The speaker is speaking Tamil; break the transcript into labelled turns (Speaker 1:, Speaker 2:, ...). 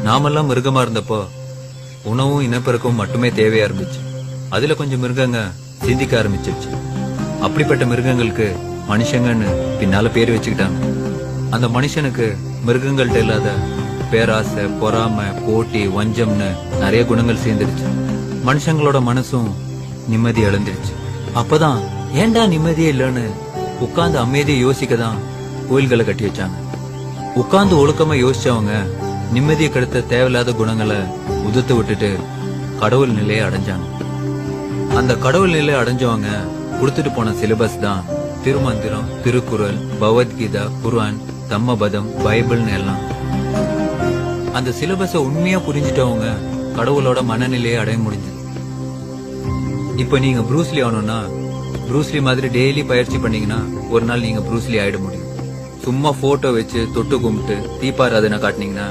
Speaker 1: நாமெல்லாம் மிருகமா இருந்தப்போ உணவும் இனப்பெருக்கவும் மட்டுமே தேவையா இருந்துச்சு. அதுல கொஞ்சம் மிருகங்க சிந்திக்க ஆரம்பிச்சிருச்சு. அப்படிப்பட்ட மிருகங்களுக்கு மனுஷங்கன்னு பின்னால பேர் வச்சுக்கிட்டாங்க. அந்த மனுஷனுக்கு மிருகங்கள்ட்ட இல்லாத பேராசை, பொறாமை, போட்டி, வஞ்சம்னு நிறைய குணங்கள் சேர்ந்துருச்சு. மனுஷங்களோட மனசும் நிம்மதி இழந்துருச்சு. அப்பதான் ஏண்டா நிம்மதியே இல்லன்னு உட்கார்ந்து அமைதியை யோசிக்கதான் கோயில்களை கட்டி வச்சாங்க. உட்கார்ந்து ஒழுக்கமா யோசிச்சவங்க நிம்மதியை கெடுத்த தேவையில்லாத குணங்களை உதுத்து விட்டுட்டு கடவுள் நிலையை அடைஞ்சாங்க. அந்த கடவுள் நிலையை அடைஞ்சவங்க கொடுத்துட்டு போன சிலபஸ் தான் திருமந்திரம், திருக்குறள், பகவத்கீதா, குர்ஆன், தம்மபதம், பைபிள்னு எல்லாம். அந்த சிலபஸ உண்மையா புரிஞ்சுட்டவங்க கடவுளோட மனநிலையை அடைய முடிஞ்சது. இப்ப நீங்க ப்ரூஸ்லி ஆகணும்னா ப்ரூஸ்லி மாதிரி டெய்லி பயிற்சி பண்ணீங்கன்னா ஒரு நாள் நீங்க ப்ரூஸ்லி ஆயிட முடியும். சும்மா போட்டோ வச்சு தொட்டு கும்பிட்டு தீபாராதனை காட்டினீங்கன்னா